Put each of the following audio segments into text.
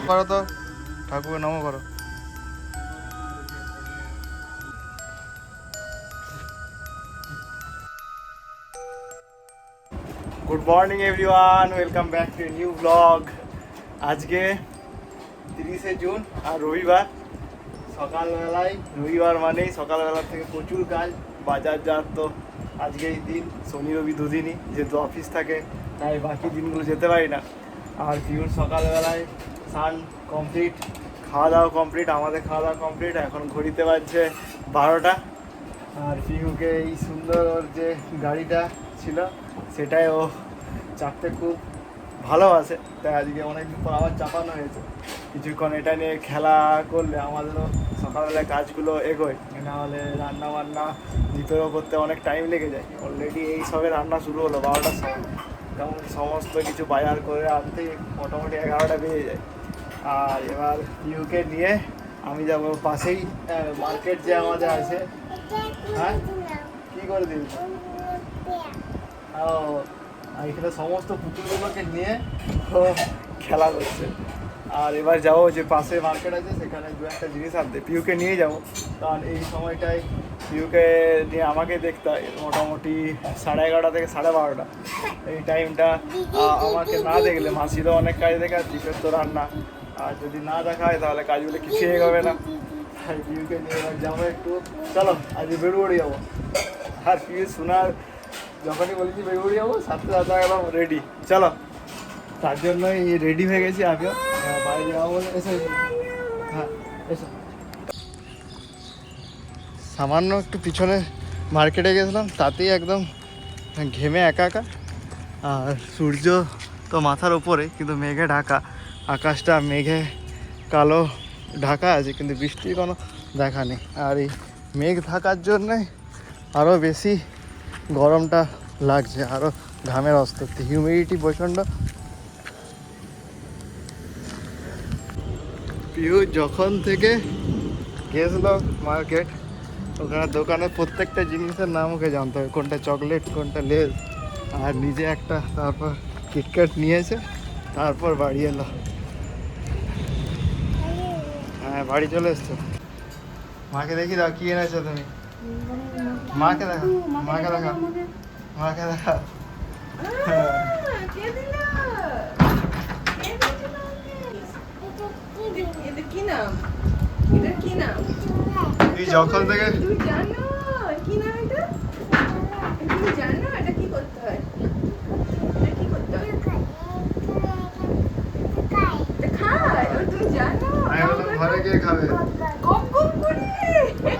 করো তো, ঠাকুর নমো করো। Good morning everyone, welcome back to new blog. আজকে 30শে জুন আর রবিবার। সকালবেলায় রবিবার মানেই সকালবেলা থেকে প্রচুর কাজ, বাজার যাওয়ার তো আজকেই দিন, শনি রবি দুদিনই, যেহেতু অফিস থাকে তাই বাকি দিনগুলো যেতে পারি না। আর পিউর সকালবেলায় স্নান কমপ্লিট, খাওয়া দাওয়া কমপ্লিট, আমাদের খাওয়া দাওয়া কমপ্লিট। এখন ঘড়িতে বাজছে 12টা। আর পিউকে এই সুন্দর ওর যে গাড়িটা ছিল সেটাই ও চাপতে খুব ভালোবাসে, তাই আজকে অনেকদিন পর আবার চাপানো হয়েছে। কিছুক্ষণ এটা নিয়ে খেলা করলে আমাদেরও সকালবেলায় কাজগুলো এগোয়, নাহলে রান্না বান্না দ্বীপেরও করতে অনেক টাইম লেগে যায়। অলরেডি এই সবে রান্না শুরু হলো 12টার সময়, তেমন সমস্ত কিছু বাজার করে আনতেই মোটামুটি 11টা বেজে যায়। আর এবার পিউকে নিয়ে আমি যাব পাশেই মার্কেট যে আমাদের আছে। হ্যাঁ, কী করে দিবি? ও, এখানে সমস্ত পুতুলগুলোকে নিয়ে ও খেলা করছে। আর এবার যাবো যে পাশে মার্কেট আছে, সেখানে দু একটা জিনিস আনতে পিউকে নিয়ে যাবো। কারণ এই সময়টায় পিউকে নিয়ে আমাকে দেখতে হয় মোটামুটি 11:30 থেকে 12:30। এই টাইমটা আমাকে না দেখলে মাসিরও অনেক কাজ দেখে, আর দ্বীপের তো রান্না, আর যদি না দেখা হয় তাহলে কাজগুলো কিছুই এগোবে না। তাই পিউকে নিয়ে এবার যাবো একটু, চলো আজ বেরুড়ে যাবো। আর পিউ শোনার যখনই বলেছি বেরুড়ে যাবো, সাথে সাথে গেলাম রেডি, চলো। তার জন্যই রেডি হয়ে গেছি আমিও, বাইরে যাবো বলে। এসো, হ্যাঁ এসো। সামান্য একটু পিছনে মার্কেটে গেছিলাম, তাতেই একদম ঘেমে একা। আর সূর্য তো মাথার ওপরে, কিন্তু মেঘে ঢাকা, আকাশটা মেঘে কালো ঢাকা আছে, কিন্তু বৃষ্টির কোনো দেখা নেই। আর এই মেঘ থাকার জন্যে আরও বেশি গরমটা লাগছে, আরও ঘামের অস্তিত্ব, হিউমিডিটি প্রচণ্ড। পিউ যখন থেকে গেছিল মার্কেট, ওখানে দোকানের প্রত্যেকটা জিনিসের নাম ওকে জানতে হবে, কোনটা চকলেট কোনটা লেজ। আর নিজে একটা তারপর কিটক্যাট নিয়েছে, তারপর বাড়ি এলো। হ্যাঁ, বাড়ি চলে এসছো। মাকে দেখি দাও, কি এনেছো তুমি? মাকে দেখা, মাকে দেখা, মাকে দেখা। তুই যখন থেকে ঘরে গিয়ে খাবে।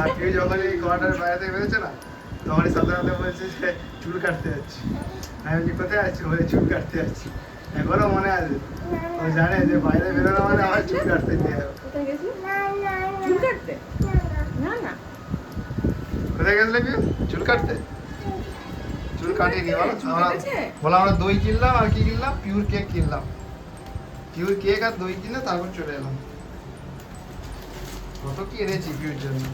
আর তুই যখন এই কোয়ার্টারের বাইরে থেকে বেরোচ্ছে না, তখনই সাথে সাথে বলছে যে চুল কাটতে যাচ্ছি। আমি বলছি কোথায় যাচ্ছি? বলে চুল কাটতে যাচ্ছি। এখনো মনে আছে, ও জানে যে বাইরে বেরোনো মানে আমার চুল কাটতে দিয়ে যাবে। কোথায় গেছিলে পিউ? চুল কাটতে? চুল কাটিনি বলো, আমরা দই কিনলাম আর কি কিনলাম, পিওর কেক কিনলাম। পিওর কেক আর দই কিনে তারপর চলে এলাম। কত কি এনেছি পিওর জন্য।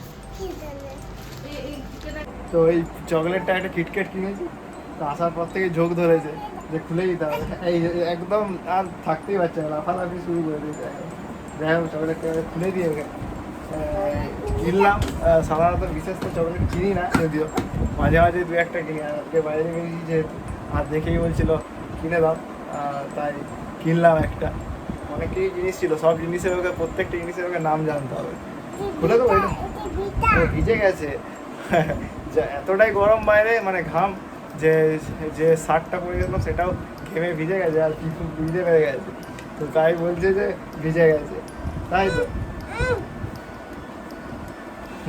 তো এই চকলেটটা একটা কিটক্যাট কিনেছি, তো আসার পর থেকে ঝোঁক ধরেছে যে খুলে দিতে হবে। এই একদম আর থাকতেই পারছে না, লাফালাফি শুরু করে দিয়েছে। যাই হোক, চকলেটটা খুলে দিয়ে ওকে কিনলাম। সাধারণত বিশেষ করে চকলেট কিনি না, যদিও মাঝে মাঝে দু একটা কিনি। আজকে বাইরে বেরিয়েছি যেহেতু, আর দেখেই বলছিল কিনে দাও, তাই কিনলাম একটা। অনেকই জিনিস ছিল, সব জিনিসের ওকে, প্রত্যেকটা জিনিসের ওকে নাম জানতে হবে। খুলে দেবো, এটা ভিজে গেছে। এতটাই গরম বাইরে, মানে ঘাম, যে যে শার্টটা পরে গেছিলাম সেটাও ঘেমে ভিজে গেছে, আর কিছু ভিজে বেড়ে গেছে। তো তাই বলছে যে ভিজে গেছে, তাই তো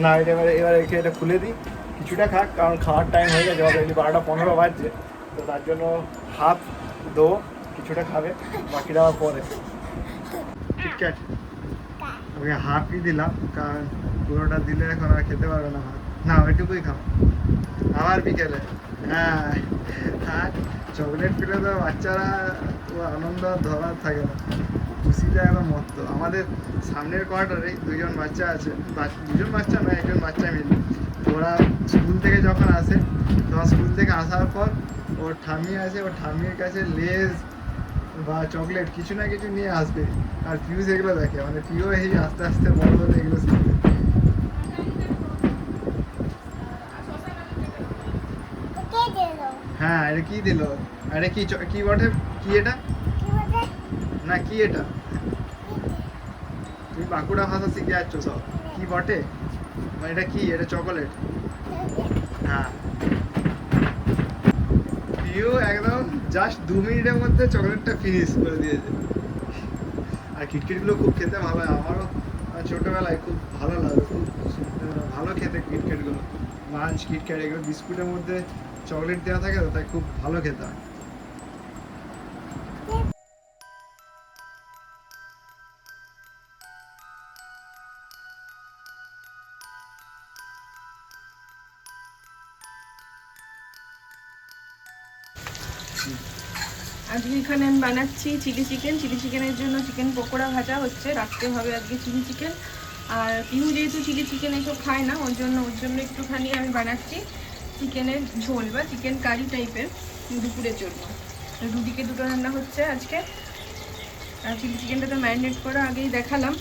না। এবার এটা খুলে দিই, কিছুটা খাক, কারণ খাওয়ার টাইম হয়ে গেছে, অলরেডি 12:15 বাজছে। তো তার জন্য হাফ দেবো, কিছুটা খাবে, বাকিটা আবার পরে। ঠিক আছে, ওকে হাফই দিলাম, কারণ পুরোটা দিলে এখন আর খেতে পারবে না ভাত। না, ওইটুকুই খাও, আবার বিকেলে। হ্যাঁ, আর চকলেট পেলে তো বাচ্চারা আনন্দ ধরার থাকে না, খুশিটা একদম মত্ত। আমাদের সামনের কোয়ার্টারে দুজন বাচ্চা আছে, দুজন বাচ্চা নয়, একজন বাচ্চা মিলে। ওরা স্কুল থেকে যখন আসে, তখন স্কুল থেকে আসার পর ওর ঠাম্মি আছে, ওর ঠাম্মির কাছে লেজ বা চকলেট কিছু না কিছু নিয়ে আসবে। আর পিউষ এগুলো দেখে, মানে পিউ এই আস্তে আস্তে বড় হলে এগুলো শিখবে। হ্যাঁ, এটা কি দিল? আরে কি কি বটে? কি এটা? না কি এটা? তুমি বাঁকুড়া ভাষা শিখে যাচ্ছ সব। কি বটে? এটা কি? এটা চকোলেট। হ্যাঁ, পিউ একদম জাস্ট 2 মিনিটের মধ্যে চকলেটটা ফিনিশ করে দিয়েছে। আর কিটকেটগুলো খুব খেতে ভালো হয়, আমারও ছোটবেলায় খুব ভালো লাগে, খুব ভালো খেতে কিটকেটগুলো। মাঞ্চ কিটক্যাট এগুলো বিস্কুটের মধ্যে চকলেট দেওয়া থাকে তো, তাই খুব ভালো খেতে হয়। আজকে এখানে আমি বানাচ্ছি চিলি চিকেন। চিলি চিকেনের জন্য চিকেন পকোড়া ভাজা হচ্ছে, রাখতে হবে আজকে চিলি চিকেন। আর পিহু যেহেতু চিলি চিকেন এসব খায় না, ওর জন্য একটুখানি আমি বানাচ্ছি চিকেনের ঝোল বা চিকেন কারি টাইপের দুপুরের জন্য। দুদিকে দুটো রান্না হচ্ছে আজকে। আর চিলি চিকেনটা তো ম্যারিনেট করা আগেই দেখালাম,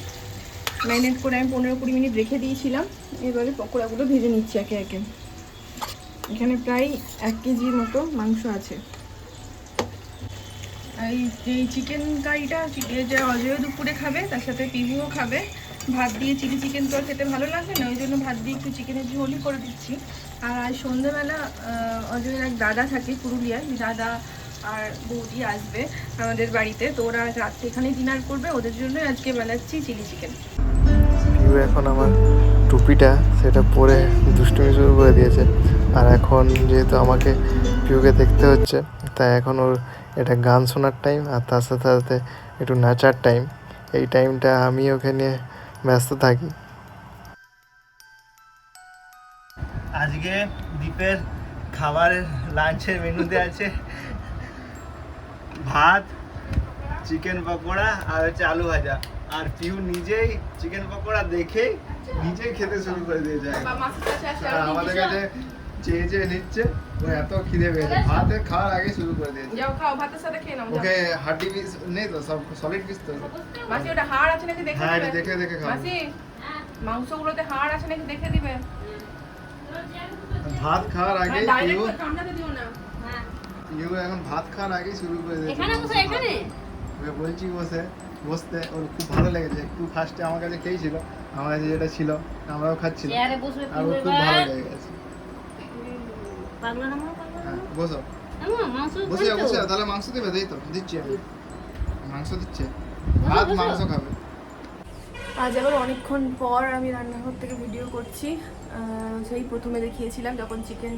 ম্যারিনেট করে আমি 15-20 মিনিট রেখে দিয়েছিলাম। এবারে পকোড়াগুলো ভেজে নিচ্ছি একে একে। এখানে প্রায় 1 কেজির মতো মাংস আছে। এই চিকেন কারিটা যে অজয় দুপুরে খাবে, তার সাথে পিহুও খাবে। ভাত দিয়ে চিলি চিকেন তো আর খেতে ভালো লাগবে না, ওই জন্য ভাত দিয়ে একটু চিকেনের ঝোলই করে দিচ্ছি। আর আজ সন্ধ্যেবেলা অজয়ের এক দাদা থাকে পুরুলিয়ায়, দাদা আর বৌদি আসবে আমাদের বাড়িতে, তো ওরা আজ রাত্রে এখানেই ডিনার করবে, ওদের জন্যই আজকে বানাচ্ছি চিলি চিকেন। পিউ এখন আমার টুপিটা সেটা পরে দুষ্টুমি শুরু করে দিয়েছে। আর এখন যেহেতু আমাকে পিউকে দেখতে হচ্ছে, তাই এখন ওর এটা গান শোনার টাইম আর তার সাথে সাথে একটু নাচার টাইম। এই টাইমটা আমি ওকে নিয়ে ব্যস্ত থাকি। আজকে দ্বীপের খাবারের লাঞ্চের মেনুতে আছে ভাত, চিকেন পকোড়া আর হচ্ছে আলু ভাজা। আর পিউ নিজেই চিকেন পকোড়া দেখেই নিজেই খেতে শুরু করে দিয়েছে। আর আমাদের কাছে চেয়ে চেয়ে নিচ্ছে, ও এত খিদে পেয়েছে, ভাতে খাওয়ার আগে শুরু করে দিয়েছে। যাও খাও, ভাতের সাথে খেয়ে নাও। ওকে হাড্ডি পিস নেই তো, সব সলিড পিস তো। মাসি ওটা হাড় আছে নাকি দেখে হ্যাঁ, দিবে। এটা দেখে দেখে খাও। মাসি মাংসগুলোতে হাড় আছে নাকি দেখে দিবে। ভাত খাওয়ার আগে পিউ ডাইরেক্ট কামড়াতে দিও না। পিউ এখন ভাত খাওয়ার আগে শুরু করে দিয়েছে। এখানে বসে এখানে ওকে বলছি বসতে, ওর খুব ভালো লেগেছে। একটু ফার্স্টে আমার কাছে খেয়েছিল, আমার কাছে যেটা ছিল আমরাও খাচ্ছিলাম, চেয়ারে বসবে আর ওর খুব ভালো লেগে গেছে। পাগলা না পাগলা হ্যাঁ, বসো না মাংস বসে যাও, বসে যাও। তাহলে মাংস দেবে? দেই তো, দিচ্ছি আমি মাংস দিচ্ছে। ভাত মাংস খাবে। আজ আবার অনেকক্ষণ পর আমি রান্নাঘর থেকে ভিডিও করছি। সেই প্রথমে দেখিয়েছিলাম যখন চিকেন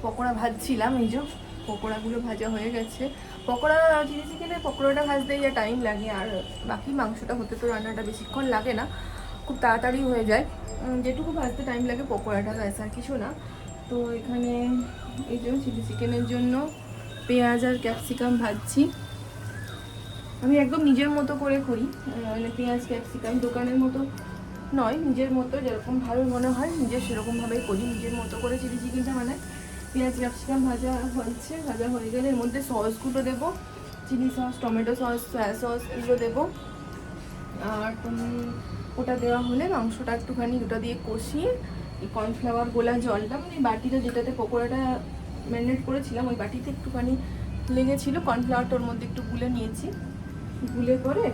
পকোড়া ভাজছিলাম। এই যে পকোড়াগুলো ভাজা হয়ে গেছে। পকোড়া চিলি চিকেনের পকোড়াটা ভাজতেই যা টাইম লাগে, আর বাকি মাংসটা হতে তো রান্নাটা বেশিক্ষণ লাগে না, খুব তাড়াতাড়ি হয়ে যায়। যেটুকু ভাজতে টাইম লাগে পকোড়াটা, ব্যাস আর কিছু না। তো এখানে এই যে চিলি চিকেনের জন্য পেঁয়াজ আর ক্যাপসিকাম ভাজছি। আমি একদম নিজের মতো করে করি, মানে পেঁয়াজ ক্যাপসিকাম দোকানের মতো নয়, নিজের মতো যেরকম ভালো মনে হয় নিজের সেরকমভাবেই করি, নিজের মতো করে চিলি চিকেনটা বানাই। পেঁয়াজ ক্যাপসিকাম ভাজা হচ্ছে, ভাজা হয়ে গেলে এর মধ্যে সসগুলো দেবো, chilli sauce, tomato sauce, soya sauce এগুলো দেবো। আর ওটা দেওয়া হলে মাংসটা একটুখানি ওটা দিয়ে কষিয়ে এই কর্নফ্লাওয়ার গোলা জলটা, মানে বাটিটা যেটাতে পকোড়াটা ম্যারিনেট করেছিলাম ওই বাটিতে একটুখানি লেগেছিল, কর্নফ্লাওয়ারটা ওর মধ্যে একটু গুলে নিয়েছি, গুলে করে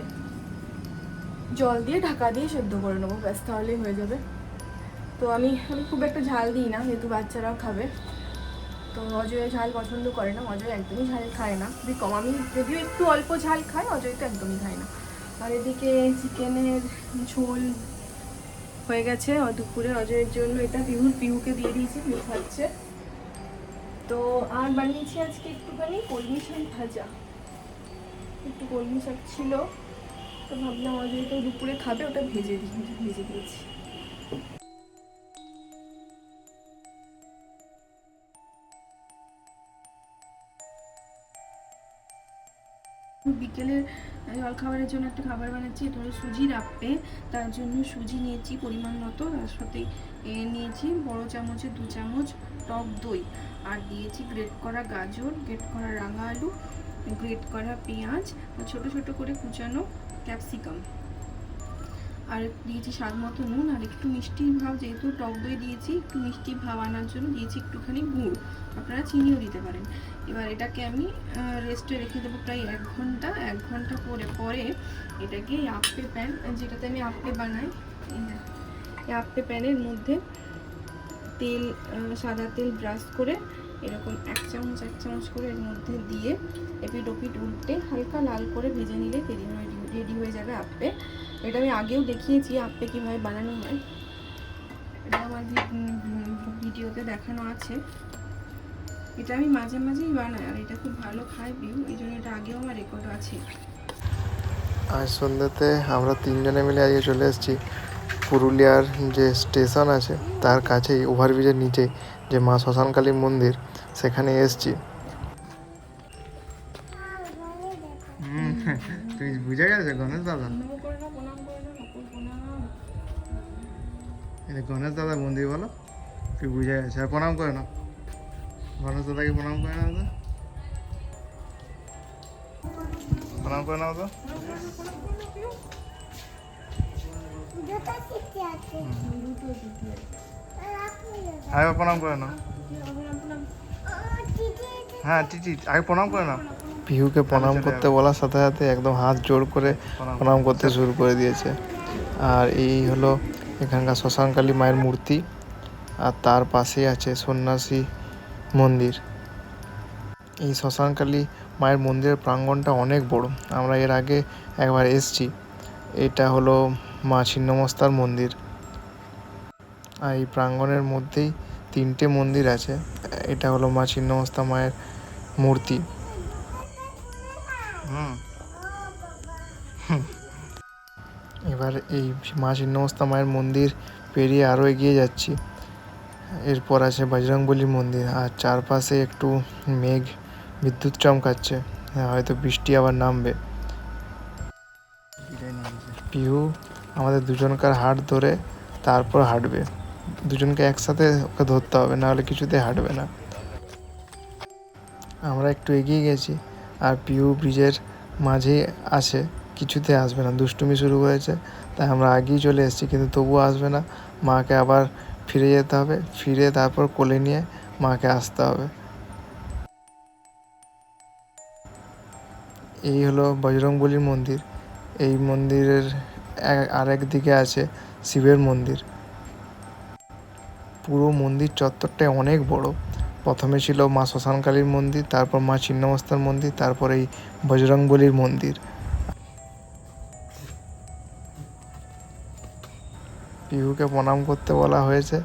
জল দিয়ে ঢাকা দিয়ে সেদ্ধ করে নেবো, ব্যাস তাহলেই হয়ে যাবে। তো আমি খুব একটা ঝাল দিই না, যেহেতু বাচ্চারাও খাবে। তো অজয় ঝাল পছন্দ করে না, অজয় একদমই ঝাল খায় না, খুবই কম। আমি যদিও একটু অল্প ঝাল খাই, অজয় তো একদমই খায় না। আর এদিকে চিকেনের ঝোল হয়ে গেছে দুপুরে অজয়ের জন্য, এটা পিহুকে দিয়ে দিয়েছি, পিহু খাচ্ছে। তো আর বানিয়েছি আজকে একটুখানি কলমি শাক ভাজা, একটু কলমি শাক ছিল, তো ভাবলাম অজয় তো দুপুরে খাবে, ওটা ভেজে দিয়েছি। বিকেলের জলখাবারের জন্য একটা খাবার বানাচ্ছি, এটা হলো সুজির আপ্পে। তার জন্য সুজি নিয়েছি পরিমাণ মতো, তার সাথে নিয়েছি বড় চামচে 2 চামচ টক দই, আর দিয়েছি গ্রেট করা গাজর, গ্রেট করা রাঙা আলু, গ্রেট করা পেঁয়াজ, ছোট ছোট করে কুচানো ক্যাপসিকাম, আর দিয়েছি স্বাদ মতো নুন, আর একটু মিষ্টি ভাব, যেহেতু টক দই দিয়েছি একটু মিষ্টি ভাব আনার জন্য দিয়েছি একটুখানি গুড়, আপনারা চিনিও দিতে পারেন। এবার এটাকে আমি রেস্টে রেখে দেবো প্রায় 1 ঘন্টা। 1 ঘন্টা পরে এটাকে আপ্পে প্যান, যেটাতে আমি আপ্পে বানাই, এই আপ্পে প্যানের মধ্যে তেল, সাদা তেল ব্রাশ করে এরকম 1 চামচ করে এর মধ্যে দিয়ে এপিট ওপিট উল্টে হালকা লাল করে ভেজে নিলে রেডি হয়ে যাবে আপ্পে। এটা আমি আগেও দেখিয়েছি আপ্পে কীভাবে বানানো হয়, এটা আমার ভিডিওতে দেখানো আছে। এটা আমি মাঝে মাঝেই বানাই, আর এটা খুব ভালো খায় পিউ, এই জন্য এটা আগেও আমার রেকর্ড আছে। আজ সন্ধ্যেতে আমরা 3 জনে মিলে আজকে চলে এসেছি পুরুলিয়ার যে স্টেশন আছে তার কাছেই, ওভারব্রিজের নিচেই যে মা শ্মশানকালী মন্দির, সেখানে এসেছি। তুই বুঝে গেছে গণেশ দাদা? এটা গণেশ দাদা মন্দির বলো, তুই বুঝে গেছে। আর প্রণাম করে না, গণেশ দাদাকে প্রণাম করে না, তো প্রণাম করে নাও তো। আগে প্রণাম করে নাও। হ্যাঁ টিটি, আগে প্রণাম করে নাও। পিহুকে প্রণাম করতে বলার সাথে সাথে একদম হাত জোর করে প্রণাম করতে শুরু করে দিয়েছে। আর এই হলো এখানকার শ্মশানকালী মায়ের মূর্তি, আর তার পাশেই আছে সন্ন্যাসী মন্দির। এই শ্মশানকালী মায়ের মন্দিরের প্রাঙ্গণটা অনেক বড়, আমরা এর আগে একবার এসেছি। এটা হলো মা ছিন্নমস্তার মন্দির, আর এই প্রাঙ্গণের মধ্যেই 3টে মন্দির আছে। এটা হলো মা ছিন্নমস্তা মায়ের মূর্তি। এবার এই মা ছিন্নমস্তা মায়ের মন্দির পেরিয়ে আরও এগিয়ে যাচ্ছি, এরপর আছে বজরংবলী মন্দির। আর চারপাশে একটু মেঘ বিদ্যুৎ চমকাচ্ছে, হয়তো বৃষ্টি আবার নামবে। পিহু আমাদের দুজনকার হাত ধরে তারপর হাঁটবে, দুজনকে একসাথে ওকে ধরতে হবে, নাহলে কিছুতে হাঁটবে না। আমরা একটু এগিয়ে গেছি, আর পিহু ব্রিজের মাঝেই আছে, কিছুতে আসবে না, দুষ্টুমি শুরু করেছে। তাই আমরা আগেই চলে এসেছি, কিন্তু তবুও আসবে না। মাকে আবার ফিরে যেতে হবে, ফিরে তারপর কোলে নিয়ে মাকে আসতে হবে। এই হলো বজরংবলী মন্দির। এই মন্দিরের আরেক দিকে আছে শিবের মন্দির। পুরো মন্দির চত্বরটা অনেক বড়। প্রথমে ছিল মা শ্মশানকালীর মন্দির, তারপর মা ছিন্নমস্তার মন্দির, তারপর এই বজরংবলীর মন্দির। পিহুকে প্রণাম করতে বলা হয়েছে,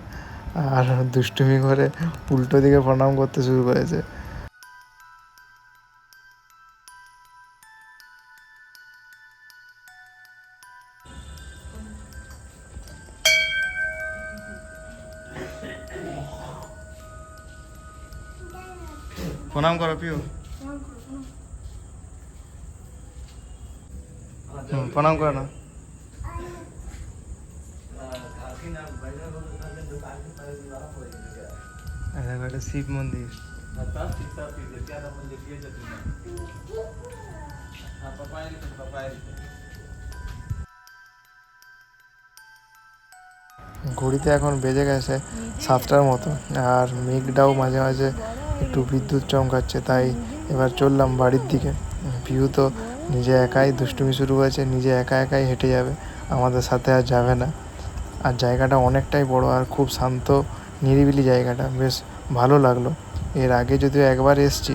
আর দুষ্টুমি করে উল্টো দিকে প্রণাম করতে শুরু করেছে। প্রণাম করো পিউ, প্রণাম করে না। দেখো এটা শিব মন্দির। ঘড়িতে এখন বেজে গেছে 7টার মতো, আর মেঘটাও মাঝে মাঝে একটু বিদ্যুৎ চমকাচ্ছে। তাই এবার চললাম বাড়ির দিকে। পিহু তো নিজে একাই দুষ্টুমি শুরু করেছে, নিজে একা একাই হেঁটে যাবে, আমাদের সাথে আর যাবে না। আর জায়গাটা অনেকটাই বড়, আর খুব শান্ত নিরিবিলি জায়গাটা, বেশ ভালো লাগলো। এর আগে যদিও একবার এসেছি,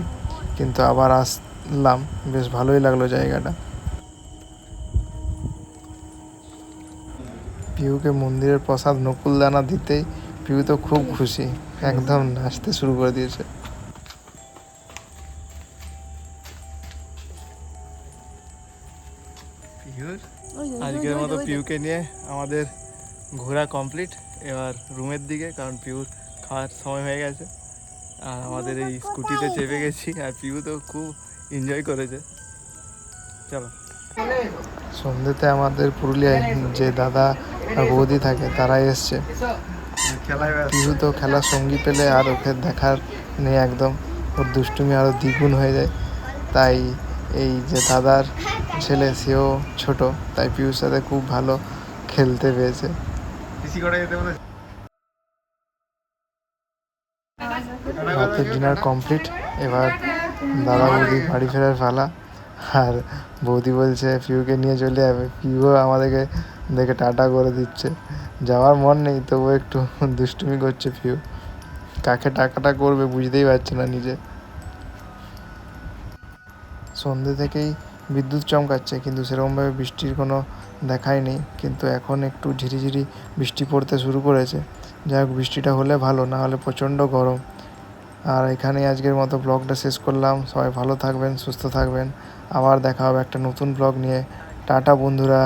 কিন্তু আবার আসলাম, বেশ ভালোই লাগলো জায়গাটা। পিহুকে মন্দিরের প্রসাদ নকুলদানা দিতেই পিহু তো খুব খুশি, একদম নাচতে শুরু করে দিয়েছে। আজকের মতো পিউকে নিয়ে আমাদের ঘোরা কমপ্লিট। এবার রুমের দিকে, কারণ পিউর খাওয়ার সময় হয়ে গেছে। আর আমাদের এই স্কুটিতে চেপে গেছি, আর পিউ তো খুব এনজয় করেছে। চলো। সন্ধ্যেতে আমাদের পুরুলিয়ায় যে দাদা আর বৌদি থাকে তারা এসছে। পিহু তো খেলার সঙ্গী পেলে আর ওকে দেখার নেই একদম, ওর দুষ্টুমি আরও দ্বিগুণ হয়ে যায়। তাই এই যে দাদার ছেলে সেও ছোট, তাই পিউর সাথে খুব ভালো খেলতে পেয়েছে। পিসি করে যেতে বলে রাতের ডিনার কমপ্লিট, এবার দাদা বৌদি বাড়ি ফেরার পালা। আর বৌদি বলছে পিউকে নিয়ে চলে যাবে, পিউও আমাদেরকে দেখে টাটা করে দিচ্ছে। যাওয়ার মন নেই, তবু একটু দুষ্টুমি করছে পিউ, কাকে টাকাটা করবে বুঝতেই পারছে না নিজে। সন্ধ্যে থেকেই বিদ্যুৎ চমকাচ্ছে, কিন্তু সেরকমভাবে বৃষ্টির কোনো দেখাই নেই। কিন্তু এখন একটু ঝিরিঝিরি বৃষ্টি পড়তে শুরু করেছে। যাই হোক, বৃষ্টিটা হলে ভালো, না হলে প্রচণ্ড গরম। আর এখানেই আজকের মতো ব্লগটা শেষ করলাম। সবাই ভালো থাকবেন, সুস্থ থাকবেন, আবার দেখা হবে একটা নতুন ব্লগ নিয়ে। টাটা বন্ধুরা।